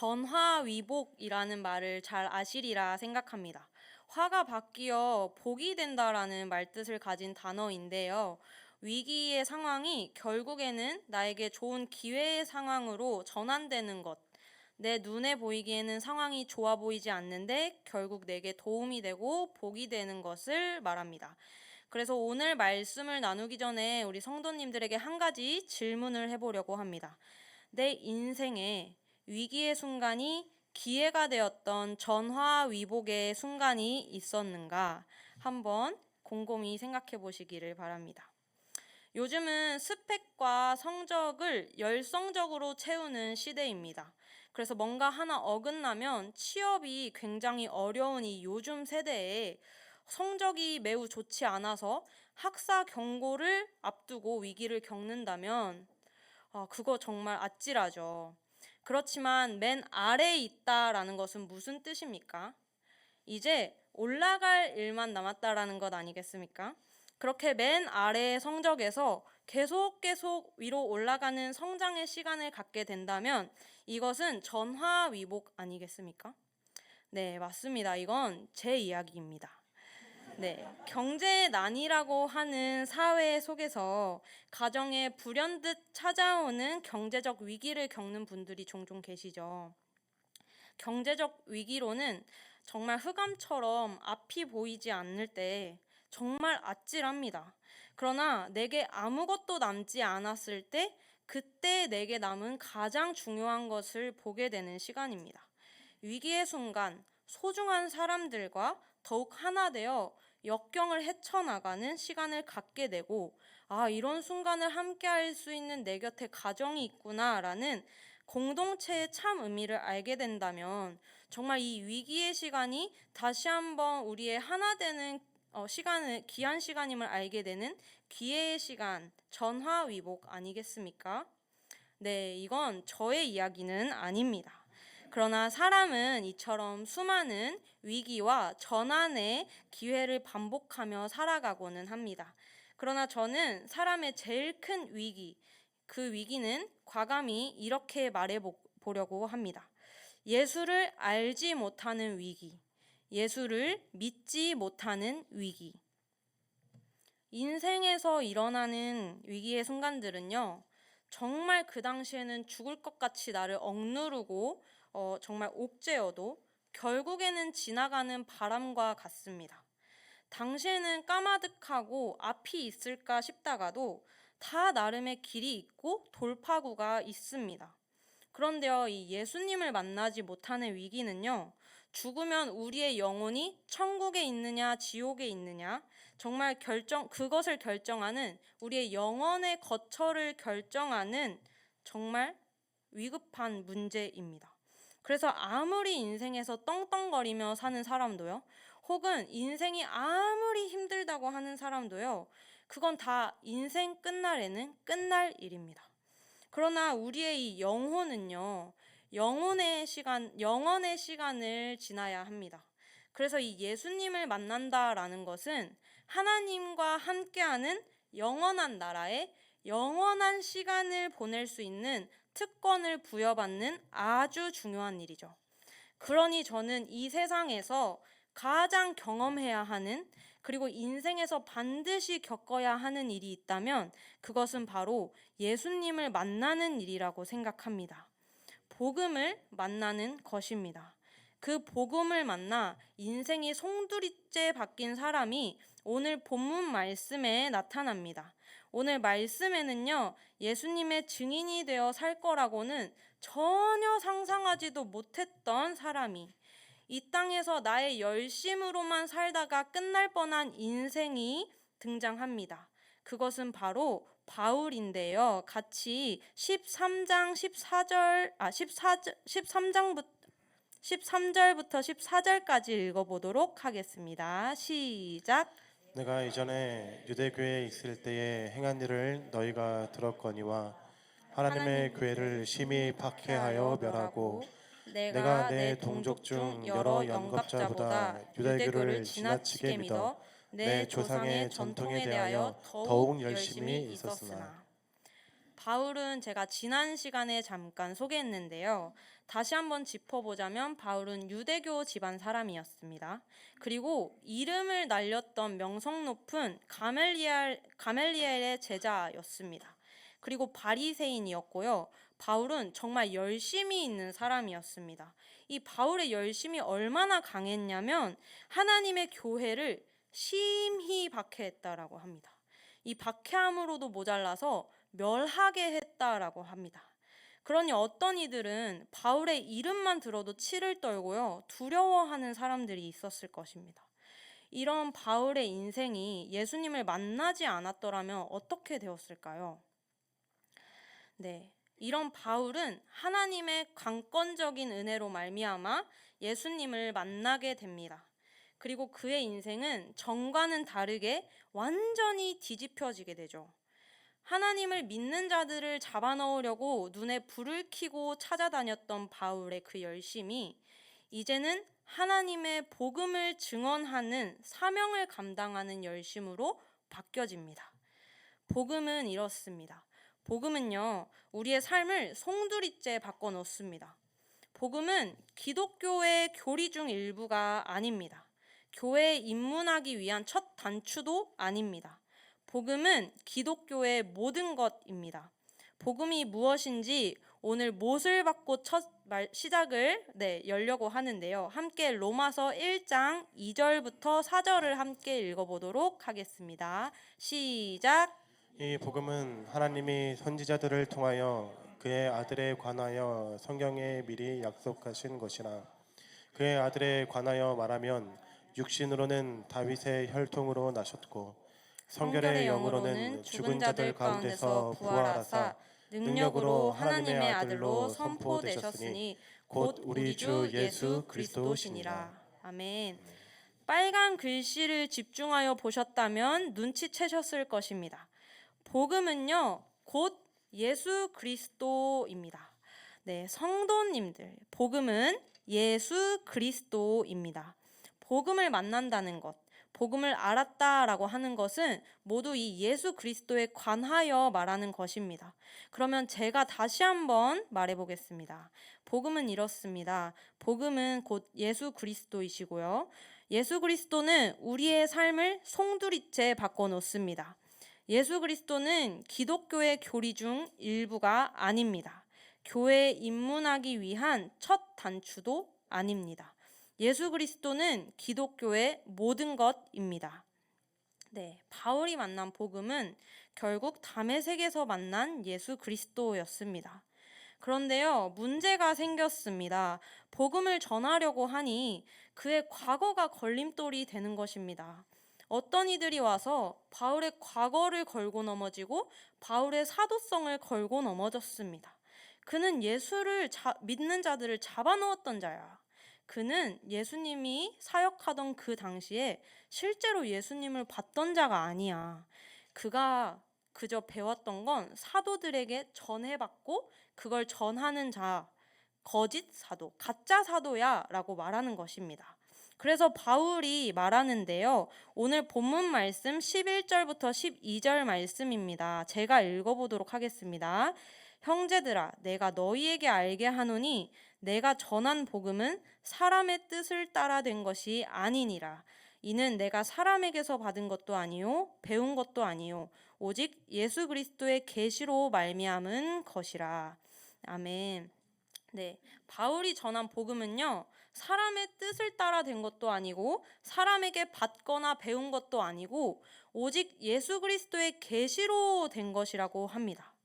전화위복이라는 말을 잘 아시리라 생각합니다. 화가 바뀌어 복이 된다라는 말뜻을 가진 단어인데요. 위기의 상황이 결국에는 나에게 좋은 기회의 상황으로 전환되는 것. 내 눈에 보이기에는 상황이 좋아 보이지 않는데 결국 내게 도움이 되고 복이 되는 것을 말합니다. 그래서 오늘 말씀을 나누기 전에 우리 성도님들에게 한 가지 질문을 해보려고 합니다. 내 인생에 위기의 순간이 기회가 되었던 전화위복의 순간이 있었는가 한번 곰곰이 생각해 보시기를 바랍니다. 요즘은 스펙과 성적을 열성적으로 채우는 시대입니다. 그래서 뭔가 하나 어긋나면 취업이 굉장히 어려운 이 요즘 세대에 성적이 매우 좋지 않아서 학사 경고를 앞두고 위기를 겪는다면 그거 정말 아찔하죠. 그렇지만 맨 아래에 있다라는 것은 무슨 뜻입니까? 이제 올라갈 일만 남았다라는 것 아니겠습니까? 그렇게 맨 아래의 성적에서 계속 위로 올라가는 성장의 시간을 갖게 된다면 이것은 전화위복 아니겠습니까? 네, 맞습니다. 이건 제 이야기입니다. 네, 경제의 난이라고 하는 사회 속에서 가정에 불현듯 찾아오는 경제적 위기를 겪는 분들이 종종 계시죠. 경제적 위기로는 정말 흑암처럼 앞이 보이지 않을 때 정말 아찔합니다. 그러나 내게 아무것도 남지 않았을 때 그때 내게 남은 가장 중요한 것을 보게 되는 시간입니다. 위기의 순간 소중한 사람들과 더욱 하나 되어 역경을 헤쳐나가는 시간을 갖게 되고 이런 순간을 함께 할 수 있는 내 곁에 가정이 있구나라는 공동체의 참 의미를 알게 된다면 정말 이 위기의 시간이 다시 한번 우리의 하나 되는 시간을 귀한 시간임을 알게 되는 기회의 시간, 전화위복 아니겠습니까? 네, 이건 저의 이야기는 아닙니다. 그러나 사람은 이처럼 수많은 위기와 전환의 기회를 반복하며 살아가고는 합니다. 그러나 저는 사람의 제일 큰 위기, 그 위기는 과감히 이렇게 말해보려고 합니다. 예수를 알지 못하는 위기, 예수를 믿지 못하는 위기. 인생에서 일어나는 위기의 순간들은요, 정말 그 당시에는 죽을 것 같이 나를 억누르고 정말 옥죄어도 결국에는 지나가는 바람과 같습니다. 당시에는 까마득하고 앞이 있을까 싶다가도 다 나름의 길이 있고 돌파구가 있습니다. 그런데요, 이 예수님을 만나지 못하는 위기는요, 죽으면 우리의 영혼이 천국에 있느냐, 지옥에 있느냐, 정말 그것을 결정하는 우리의 영혼의 거처를 결정하는 정말 위급한 문제입니다. 그래서 아무리 인생에서 떵떵거리며 사는 사람도요, 혹은 인생이 아무리 힘들다고 하는 사람도요, 그건 다 인생 끝날에는 끝날 일입니다. 그러나 우리의 이 영혼은요, 영혼의 시간을 지나야 합니다. 그래서 이 예수님을 만난다라는 것은 하나님과 함께하는 영원한 나라에 영원한 시간을 보낼 수 있는 특권을 부여받는 아주 중요한 일이죠. 그러니 저는 이 세상에서 가장 경험해야 하는, 그리고 인생에서 반드시 겪어야 하는 일이 있다면 그것은 바로 예수님을 만나는 일이라고 생각합니다. 복음을 만나는 것입니다. 그 복음을 만나 인생이 송두리째 바뀐 사람이 오늘 본문 말씀에 나타납니다. 오늘 말씀에는요, 예수님의 증인이 되어 살 거라고는 전혀 상상하지도 못했던 사람이, 이 땅에서 나의 열심으로만 살다가 끝날 뻔한 인생이 등장합니다. 그것은 바로 바울인데요. 같이 13장 14절 13절부터 14절까지 읽어보도록 하겠습니다. 시작. 내가 이전에 유대교회에 있을 때에 행한 일을 너희가 들었거니와 하나님의 교회를 심히 박해하여 멸하고 내가 내 동족 중 여러 영겁자보다 유대교를 지나치게 믿어 내 조상의 전통에 대하여 더욱 열심히 있었으나. 바울은 제가 지난 시간에 잠깐 소개했는데요. 다시 한번 짚어보자면 바울은 유대교 집안 사람이었습니다. 그리고 이름을 날렸던 명성 높은 가멜리엘의 제자였습니다. 그리고 바리새인이었고요. 바울은 정말 열심히 있는 사람이었습니다. 이 바울의 열심이 얼마나 강했냐면 하나님의 교회를 심히 박해했다라고 합니다. 이 박해함으로도 모자라서 멸하게 했다라고 합니다. 그러니 어떤 이들은 바울의 이름만 들어도 치를 떨고요, 두려워하는 사람들이 있었을 것입니다. 이런 바울의 인생이 예수님을 만나지 않았더라면 어떻게 되었을까요? 네, 이런 바울은 하나님의 강권적인 은혜로 말미암아 예수님을 만나게 됩니다. 그리고 그의 인생은 전과는 다르게 완전히 뒤집혀지게 되죠. 하나님을 믿는 자들을 잡아넣으려고 눈에 불을 켜고 찾아다녔던 바울의 그 열심이 이제는 하나님의 복음을 증언하는 사명을 감당하는 열심으로 바뀌어집니다. 복음은 이렇습니다. 복음은요, 우리의 삶을 송두리째 바꿔놓습니다. 복음은 기독교의 교리 중 일부가 아닙니다. 교회에 입문하기 위한 첫 단추도 아닙니다. 복음은 기독교의 모든 것입니다. 복음이 무엇인지 오늘 못을 받고 첫 시작을 열려고 하는데요. 함께 로마서 1장 2절부터 4절을 함께 읽어보도록 하겠습니다. 시작. 이 복음은 하나님이 선지자들을 통하여 그의 아들에 관하여 성경에 미리 약속하신 것이라. 그의 아들에 관하여 말하면 육신으로는 다윗의 혈통으로 나셨고 성결의 영으로는 죽은 자들 가운데서 부활하사 능력으로 하나님의 아들로 선포되셨으니 곧 우리 주 예수 그리스도시니라. 아멘. 빨간 글씨를 집중하여 보셨다면 눈치채셨을 것입니다. 복음은요, 곧 예수 그리스도입니다. 네, 성도님들, 복음은 예수 그리스도입니다. 복음을 만난다는 것, 복음을 알았다라고 하는 것은 모두 이 예수 그리스도에 관하여 말하는 것입니다. 그러면 제가 다시 한번 말해보겠습니다. 복음은 이렇습니다. 복음은 곧 예수 그리스도이시고요. 예수 그리스도는 우리의 삶을 송두리째 바꿔놓습니다. 예수 그리스도는 기독교의 교리 중 일부가 아닙니다. 교회에 입문하기 위한 첫 단추도 아닙니다. 예수 그리스도는 기독교의 모든 것입니다. 네, 바울이 만난 복음은 결국 다메섹에서 만난 예수 그리스도였습니다. 그런데요, 문제가 생겼습니다. 복음을 전하려고 하니 그의 과거가 걸림돌이 되는 것입니다. 어떤 이들이 와서 바울의 과거를 걸고 넘어지고 바울의 사도성을 걸고 넘어졌습니다. 그는 예수를 믿는 자들을 잡아놓았던 자야. 그는 예수님이 사역하던 그 당시에 실제로 예수님을 봤던 자가 아니야. 그가 그저 배웠던 건 사도들에게 전해받고 그걸 전하는 자, 거짓 사도, 가짜 사도야 라고 말하는 것입니다. 그래서 바울이 말하는데요. 오늘 본문 말씀 11절부터 12절 말씀입니다. 제가 읽어보도록 하겠습니다. 형제들아, 내가 너희에게 알게 하노니 내가 전한 복음은 사람의 뜻을 따라 된 것이 아니니라. 이는 내가 사람에게서 받은 것도 아니요 배운 것도 아니요 오직 예수 그리스도의 계시로 말미암은 것이라. 아멘. 네, 바울이 전한 복음은요, 사람의 뜻을 따라 된 것도 아니고 사람에게 받거나 배운 것도 아니고 오직 예수 그리스도의 계시로 된 것이라고 합니다.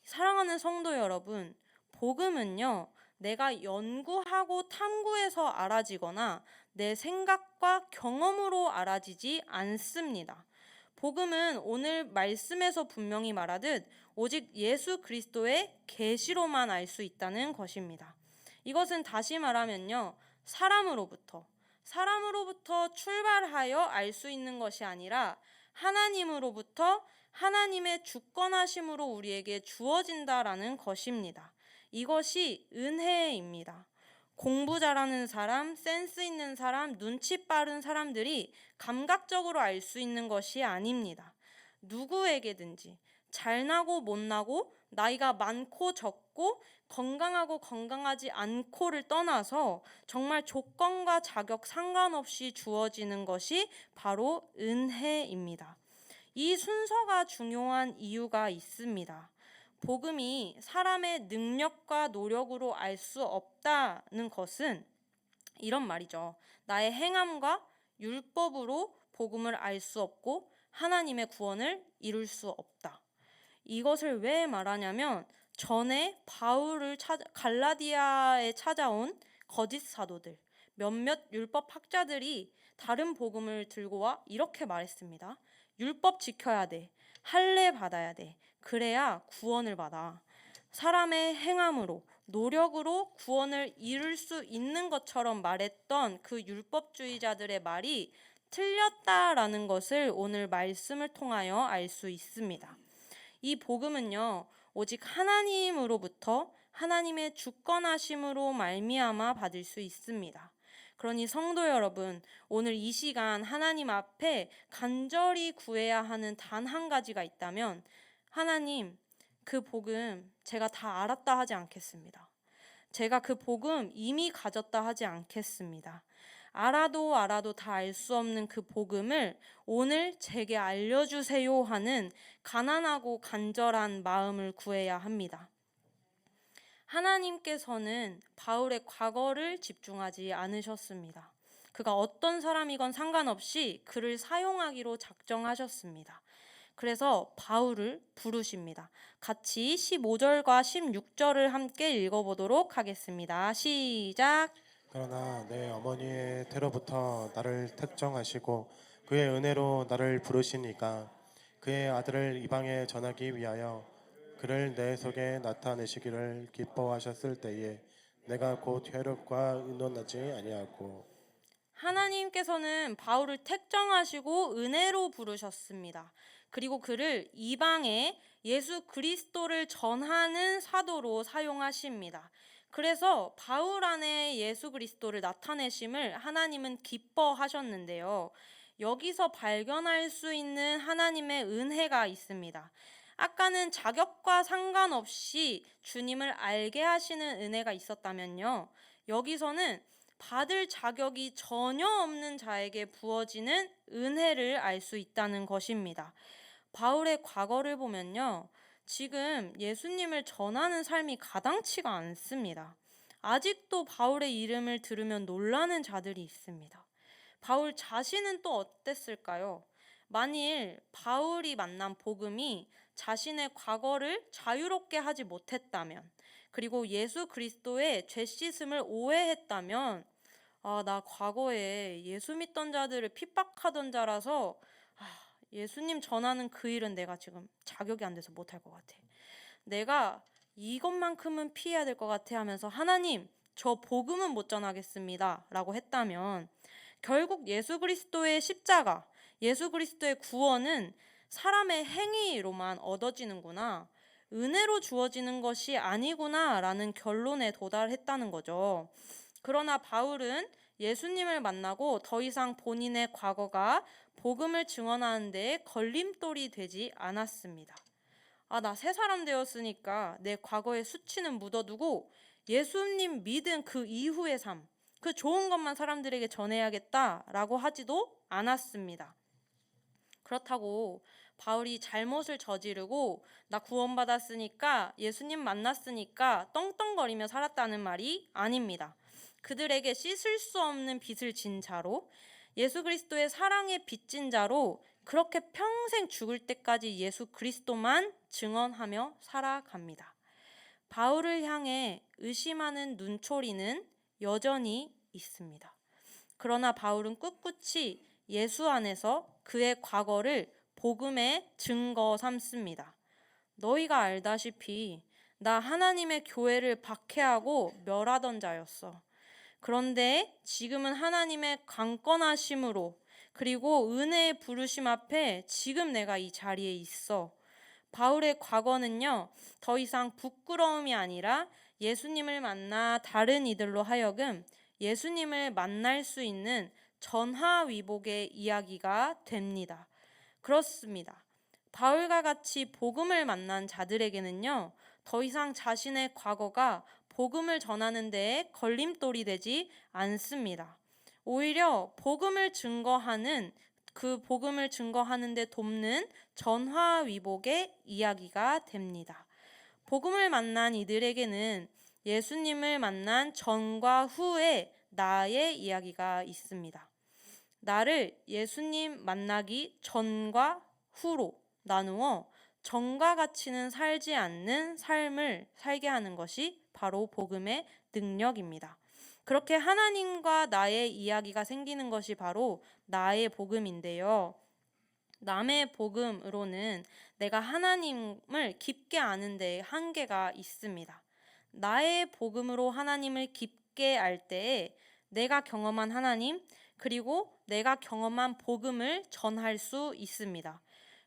사랑하는 성도 여러분, 복음은요, 내가 연구하고 탐구해서 알아지거나 내 생각과 경험으로 알아지지 않습니다. 복음은 오늘 말씀에서 분명히 말하듯 오직 예수 그리스도의 계시로만 알 수 있다는 것입니다. 이것은 다시 말하면요, 사람으로부터 출발하여 알 수 있는 것이 아니라 하나님으로부터 하나님의 주권하심으로 우리에게 주어진다라는 것입니다. 이것이 은혜입니다. 공부 잘하는 사람, 센스 있는 사람, 눈치 빠른 사람들이 감각적으로 알 수 있는 것이 아닙니다. 누구에게든지 잘나고 못나고 나이가 많고 적고 건강하고 건강하지 않고를 떠나서 정말 조건과 자격 상관없이 주어지는 것이 바로 은혜입니다. 이 순서가 중요한 이유가 있습니다. 복음이 사람의 능력과 노력으로 알 수 없다는 것은 이런 말이죠. 나의 행함과 율법으로 복음을 알 수 없고 하나님의 구원을 이룰 수 없다. 이것을 왜 말하냐면 전에 갈라디아에 찾아온 거짓 사도들, 몇몇 율법 학자들이 다른 복음을 들고 와 이렇게 말했습니다. 율법 지켜야 돼. 할례 받아야 돼. 그래야 구원을 받아. 사람의 행함으로 노력으로 구원을 이룰 수 있는 것처럼 말했던 그 율법주의자들의 말이 틀렸다라는 것을 오늘 말씀을 통하여 알 수 있습니다. 이 복음은요, 오직 하나님으로부터 하나님의 주권하심으로 말미암아 받을 수 있습니다. 그러니 성도 여러분, 오늘 이 시간 하나님 앞에 간절히 구해야 하는 단 한 가지가 있다면, 하나님, 그 복음 제가 다 알았다 하지 않겠습니다. 제가 그 복음 이미 가졌다 하지 않겠습니다. 알아도 다 알 수 없는 그 복음을 오늘 제게 알려주세요 하는 가난하고 간절한 마음을 구해야 합니다. 하나님께서는 바울의 과거를 집중하지 않으셨습니다. 그가 어떤 사람이건 상관없이 그를 사용하기로 작정하셨습니다. 그래서 바울을 부르십니다. 같이 15절과 16절을 함께 읽어보도록 하겠습니다. 시작! 그러나 내 어머니의 태로부터 나를 택정하시고 그의 은혜로 나를 부르시니까 그의 아들을 이방에 전하기 위하여 그를 내 속에 나타내시기를 기뻐하셨을 때에 내가 곧 혈육과 의논하지 아니하고. 하나님께서는 바울을 택정하시고 은혜로 부르셨습니다. 그리고 그를 이방에 예수 그리스도를 전하는 사도로 사용하십니다. 그래서 바울 안에 예수 그리스도를 나타내심을 하나님은 기뻐하셨는데요. 여기서 발견할 수 있는 하나님의 은혜가 있습니다. 아까는 자격과 상관없이 주님을 알게 하시는 은혜가 있었다면요. 여기서는 받을 자격이 전혀 없는 자에게 부어지는 은혜를 알 수 있다는 것입니다. 바울의 과거를 보면요. 지금 예수님을 전하는 삶이 가당치가 않습니다. 아직도 바울의 이름을 들으면 놀라는 자들이 있습니다. 바울 자신은 또 어땠을까요? 만일 바울이 만난 복음이 자신의 과거를 자유롭게 하지 못했다면, 그리고 예수 그리스도의 죄 씻음을 오해했다면, 나 과거에 예수 믿던 자들을 핍박하던 자라서 예수님 전하는 그 일은 내가 지금 자격이 안 돼서 못할 것 같아. 내가 이것만큼은 피해야 될 것 같아 하면서 하나님, 저 복음은 못 전하겠습니다 라고 했다면 결국 예수 그리스도의 십자가, 예수 그리스도의 구원은 사람의 행위로만 얻어지는구나, 은혜로 주어지는 것이 아니구나 라는 결론에 도달했다는 거죠. 그러나 바울은 예수님을 만나고 더 이상 본인의 과거가 복음을 증언하는 데 걸림돌이 되지 않았습니다. 나 새 사람 되었으니까 내 과거의 수치는 묻어두고 예수님 믿은 그 이후의 삶, 그 좋은 것만 사람들에게 전해야겠다라고 하지도 않았습니다. 그렇다고 바울이 잘못을 저지르고 나 구원받았으니까 예수님 만났으니까 떵떵거리며 살았다는 말이 아닙니다. 그들에게 씻을 수 없는 빚을 진 자로, 예수 그리스도의 사랑에 빚진 자로 그렇게 평생 죽을 때까지 예수 그리스도만 증언하며 살아갑니다. 바울을 향해 의심하는 눈초리는 여전히 있습니다. 그러나 바울은 꿋꿋이 예수 안에서 그의 과거를 복음의 증거 삼습니다. 너희가 알다시피 나 하나님의 교회를 박해하고 멸하던 자였어. 그런데 지금은 하나님의 강권하심으로 그리고 은혜의 부르심 앞에 지금 내가 이 자리에 있어. 바울의 과거는요, 더 이상 부끄러움이 아니라 예수님을 만나 다른 이들로 하여금 예수님을 만날 수 있는 전화위복의 이야기가 됩니다. 그렇습니다. 바울과 같이 복음을 만난 자들에게는요, 더 이상 자신의 과거가 복음을 전하는 데에 걸림돌이 되지 않습니다. 오히려 복음을 증거하는 데 돕는 전화위복의 이야기가 됩니다. 복음을 만난 이들에게는 예수님을 만난 전과 후의 나의 이야기가 있습니다. 나를 예수님 만나기 전과 후로 나누어 전과 같이는 살지 않는 삶을 살게 하는 것이 바로 복음의 능력입니다. 그렇게 하나님과 나의 이야기가 생기는 것이 바로 나의 복음인데요. 남의 복음으로는 내가 하나님을 깊게 아는 데 한계가 있습니다. 나의 복음으로 하나님을 깊게 알 때에 내가 경험한 하나님, 그리고 내가 경험한 복음을 전할 수 있습니다.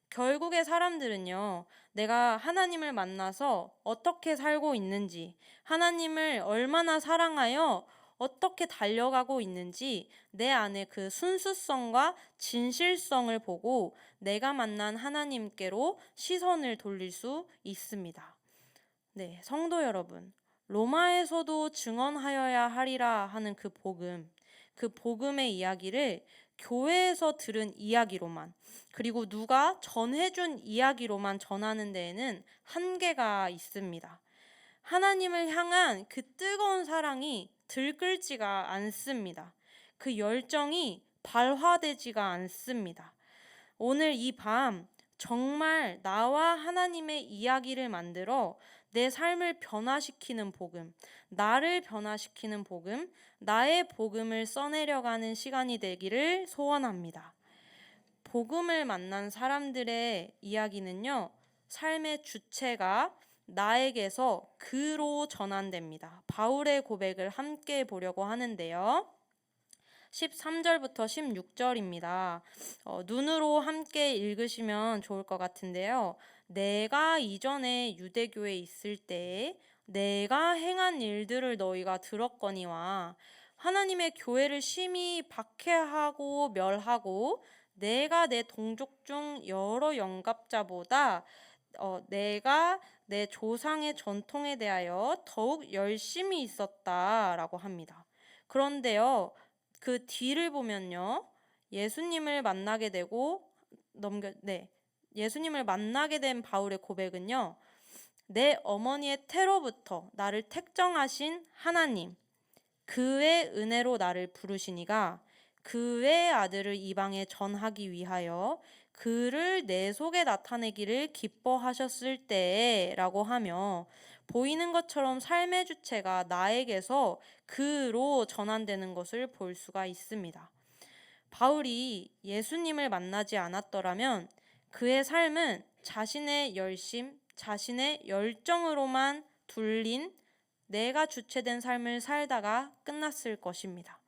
결국에 사람들은요, 내가 하나님을 만나서 어떻게 살고 있는지, 하나님을 얼마나 사랑하여 어떻게 달려가고 있는지 내 안에 그 순수성과 진실성을 보고 내가 만난 하나님께로 시선을 돌릴 수 있습니다. 네, 성도 여러분, 로마에서도 증언하여야 하리라 하는 그 복음의 이야기를 교회에서 들은 이야기로만, 그리고 누가 전해준 이야기로만 전하는 데에는 한계가 있습니다. 하나님을 향한 그 뜨거운 사랑이 들끓지가 않습니다. 그 열정이 발화되지가 않습니다. 오늘 이 밤 정말 나와 하나님의 이야기를 만들어 내 삶을 변화시키는 복음, 나를 변화시키는 복음, 나의 복음을 써내려가는 시간이 되기를 소원합니다. 복음을 만난 사람들의 이야기는요, 삶의 주체가 나에게서 그로 전환됩니다. 바울의 고백을 함께 보려고 하는데요. 13절부터 16절입니다. 눈으로 함께 읽으시면 좋을 것 같은데요. 내가 이전에 유대교에 있을 때 내가 행한 일들을 너희가 들었거니와 하나님의 교회를 심히 박해하고 멸하고 내가 내 동족 중 여러 영갑자보다 내가 내 조상의 전통에 대하여 더욱 열심히 있었다라고 합니다. 그런데요, 그 뒤를 보면요, 예수님을 만나게 된 바울의 고백은요, 내 어머니의 태로부터 나를 택정하신 하나님, 그의 은혜로 나를 부르시니가 그의 아들을 이방에 전하기 위하여 그를 내 속에 나타내기를 기뻐하셨을 때라고 하며, 보이는 것처럼 삶의 주체가 나에게서 그로 전환되는 것을 볼 수가 있습니다. 바울이 예수님을 만나지 않았더라면 그의 삶은 자신의 열심, 자신의 열정으로만 둘린 내가 주체된 삶을 살다가 끝났을 것입니다.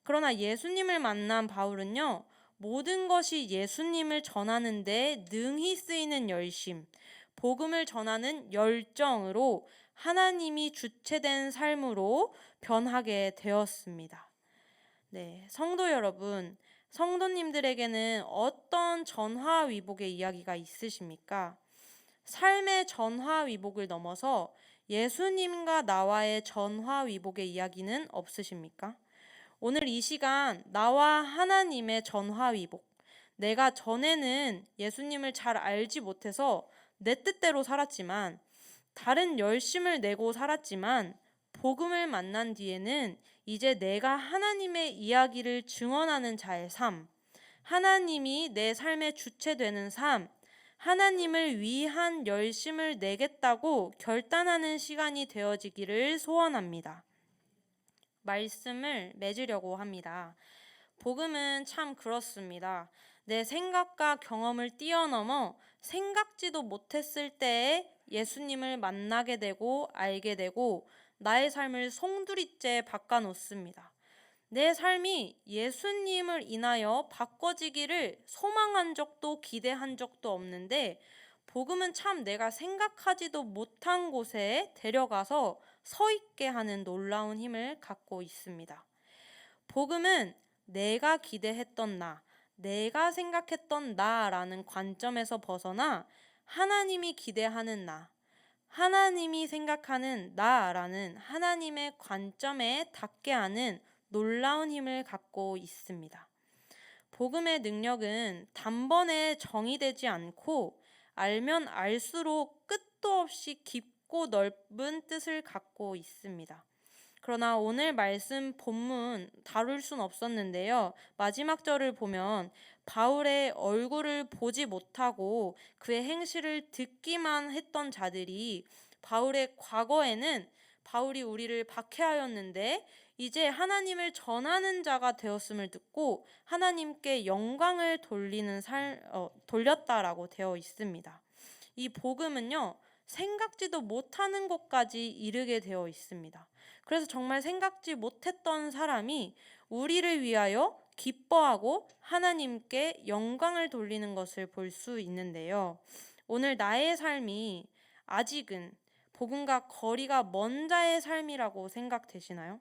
그러나 예수님을 만난 바울은요, 모든 것이 예수님을 전하는 데 능히 쓰이는 열심, 복음을 전하는 열정으로 하나님이 주체된 삶으로 변하게 되었습니다. 네, 성도 여러분, 성도님들에게는 어떤 전화위복의 이야기가 있으십니까? 삶의 전화위복을 넘어서 예수님과 나와의 전화위복의 이야기는 없으십니까? 오늘 이 시간 나와 하나님의 전화위복, 내가 전에는 예수님을 잘 알지 못해서 내 뜻대로 살았지만, 다른 열심을 내고 살았지만 복음을 만난 뒤에는 이제 내가 하나님의 이야기를 증언하는 자의 삶, 하나님이 내 삶의 주체되는 삶, 하나님을 위한 열심을 내겠다고 결단하는 시간이 되어지기를 소원합니다. 말씀을 맺으려고 합니다. 복음은 참 그렇습니다. 내 생각과 경험을 뛰어넘어 생각지도 못했을 때에 예수님을 만나게 되고 알게 되고 나의 삶을 송두리째 바꿔놓습니다. 내 삶이 예수님을 인하여 바꿔지기를 소망한 적도 기대한 적도 없는데, 복음은 참 내가 생각하지도 못한 곳에 데려가서 서 있게 하는 놀라운 힘을 갖고 있습니다. 복음은 내가 기대했던 나, 내가 생각했던 나라는 관점에서 벗어나 하나님이 기대하는 나, 하나님이 생각하는 나라는 하나님의 관점에 닿게 하는 놀라운 힘을 갖고 있습니다. 복음의 능력은 단번에 정의되지 않고 알면 알수록 끝도 없이 깊고 넓은 뜻을 갖고 있습니다. 그러나 오늘 말씀 본문 다룰 순 없었는데요. 마지막 절을 보면 바울의 얼굴을 보지 못하고 그의 행실을 듣기만 했던 자들이 바울의 과거에는 바울이 우리를 박해하였는데 이제 하나님을 전하는 자가 되었음을 듣고 하나님께 영광을 돌렸다라고 되어 있습니다. 이 복음은요, 생각지도 못하는 곳까지 이르게 되어 있습니다. 그래서 정말 생각지 못했던 사람이 우리를 위하여 기뻐하고 하나님께 영광을 돌리는 것을 볼 수 있는데요. 오늘 나의 삶이 아직은 복음과 거리가 먼 자의 삶이라고 생각되시나요?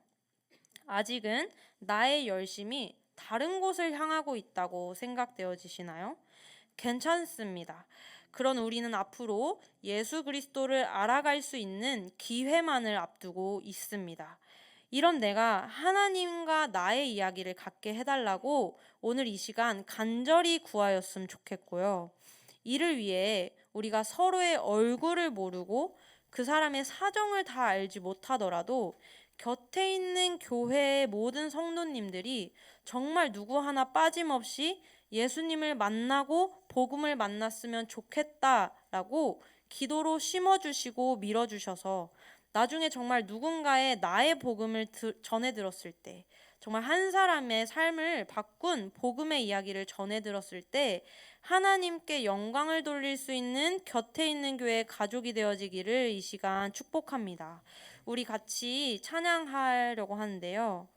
아직은 나의 열심이 다른 곳을 향하고 있다고 생각되어지시나요? 괜찮습니다. 그런 우리는 앞으로 예수 그리스도를 알아갈 수 있는 기회만을 앞두고 있습니다. 이런 내가 하나님과 나의 이야기를 갖게 해달라고 오늘 이 시간 간절히 구하였으면 좋겠고요. 이를 위해 우리가 서로의 얼굴을 모르고 그 사람의 사정을 다 알지 못하더라도 곁에 있는 교회의 모든 성도님들이 정말 누구 하나 빠짐없이 예수님을 만나고 복음을 만났으면 좋겠다라고 기도로 심어주시고 밀어주셔서 나중에 정말 누군가의 나의 복음을 전해 들었을 때, 정말 한 사람의 삶을 바꾼 복음의 이야기를 전해 들었을 때 하나님께 영광을 돌릴 수 있는 곁에 있는 교회의 가족이 되어지기를 이 시간 축복합니다. 우리 같이 찬양하려고 하는데요.